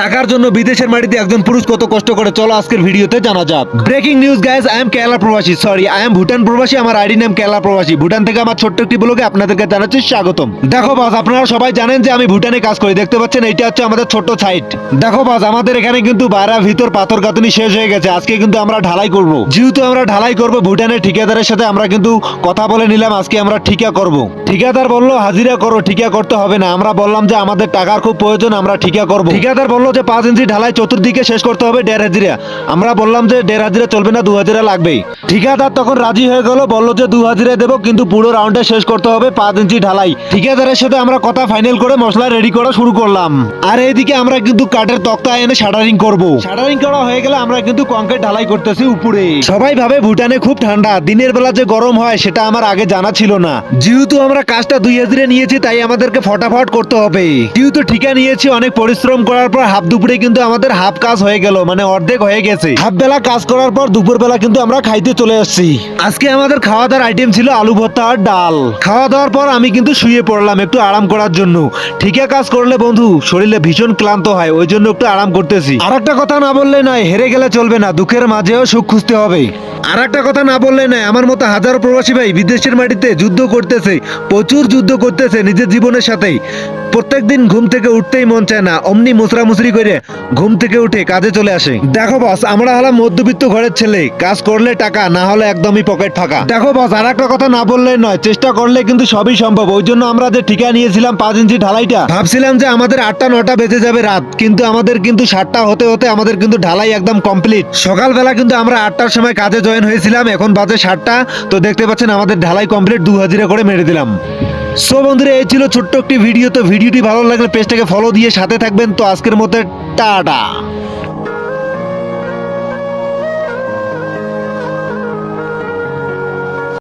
টাকার জন্য বিদেশের মাটিতে একজন পুরুষ কত কষ্ট করে, চলো আজকের ভিডিওতে জানা যাক। Breaking news guys, I am Kerala প্রবাসী, সরি আই এম ভুটান প্রবাসী। আমার আইডি নাম কেরালা প্রবাসী। ভুটান থেকে আমার ছোট্ট একটি ব্লগে আপনাদেরকে জানাচ্ছি স্বাগতম। দেখো বাস, আপনারা সবাই জানেন যে আমি ভুটানে কাজ করি। দেখতে পাচ্ছেন এইটা হচ্ছে আমাদের ছোট্ট সাইট। দেখো বাস, আমাদের এখানে কিন্তু বাইরে ভিতর পাথর গাঁথনি শেষ হয়ে গেছে। আজকে কিন্তু আমরা ঢালাই করব। যেহেতু আমরা ঢালাই করব, ভুটানের ঠিকাদারের সাথে আমরা কিন্তু কথা বলে নিলাম আজকে আমরা ঠিকা করব। ঠিকাদার বললো হাজিরা করো, ঠিকা করতে হবে না। আমরা বললাম যে আমাদের টাকার খুব প্রয়োজন, আমরা ঠিকা করব। ঠিকাদার বললো যে 5 ইঞ্চি ঢালাই চতুর্দিকে শেষ করতে হবে 1.5 হাজিরা। আমরা বললাম যে 1.5 হাজিরা চলবে না, 2 হাজিরা লাগবেই। ঠিকাদার তখন রাজি হয়ে গেল, বললো যে 2 হাজিরা দেবো, কিন্তু পুরো রাউন্ডে শেষ করতে হবে 5 ইঞ্চি ঢালাই। ঠিকাদারের সাথে আমরা কথা ফাইনাল করে মশলা রেডি করা শুরু করলাম। আর এইদিকে আমরা কিন্তু কাঠের তক্তা এনে শাটারিং করব। শাটারিং করা হয়ে গেলে আমরা কিন্তু কংক্রিট ঢালাই করতেছি উপরে। সবাই ভাবে ভুটানে খুব ঠান্ডা, দিনের বেলা যে গরম হয় সেটা আমার আগে জানা ছিল না। যেহেতু আমরা কাজটা 2 হাজিরা নিয়েছি, তাই আমাদেরকে ফটাফট করতে হবে। যেহেতু ঠিকা নিয়েছি, অনেক পরিশ্রম করার পর হাফ দুপুরে কিন্তু আমাদের হাফ কাজ হয়ে গেল, মানে অর্ধেক হয়ে গেছে। হাফ বেলা কাজ করার পর দুপুর বেলা কিন্তু আমরা খাইতে চলে আসছি। আজকে আমাদের খাওয়া দাওয়ার আইটেম ছিল আলু ভর্তা আর ডাল। খাওয়া দাওয়ার পর আমি কিন্তু শুয়ে পড়লাম একটু আরাম করার জন্য। ঠিকা কাজ করলে বন্ধু শরীরে ভীষণ ক্লান্ত হয়, ওই জন্য একটু আরাম করতেছি। আর একটা কথা না বললে নয়, হেরে গেলে চলবে না, দুঃখের মাঝেও সুখ খুঁজতে হবে। আর একটা কথা না বললে নয়, আমার মতো হাজারো প্রবাসী ভাই বিদেশের মাটিতে যুদ্ধ করতেছে, প্রচুর যুদ্ধ করতেছে নিজের জীবনের সাথেই। প্রত্যেক দিন ঘুম থেকে উঠতেই মন চায় না, অমনি মুসরামুসরি করে ঘুম থেকে উঠে কাজে চলে আসে। দেখো বস, আমরা হলাম মধ্যবিত্ত ঘরের ছেলে, কাজ করলে টাকা, না হলে একদমই পকেট ফাঁকা। দেখো বস, আর একটা কথা না বললে নয়, চেষ্টা করলে কিন্তু সবই সম্ভব। ওই জন্য আমরা যে ঠিকা নিয়েছিলাম 5 ইঞ্চি ঢালাইটা, ভাবছিলাম যে আমাদের 8টা 9টা বেজে যাবে রাত, কিন্তু আমাদের কিন্তু 7টা হতে হতে আমাদের কিন্তু ঢালাই একদম কমপ্লিট। সকালবেলা কিন্তু আমরা 8টার সময় কাজে জয়েন হয়েছিলাম, এখন বাজে 7টা। তো দেখতে পাচ্ছেন আমাদের ঢালাই কমপ্লিট, 2 হাজিরা করে মেরে দিলাম। সো বন্ধুরা, এই ছিল ছোট্ট একটি ভিডিও। তো ভিডিওটি ভালো লাগলে পেজটাকে ফলো দিয়ে সাথে থাকবেন। তো আজকের মতো টাটা।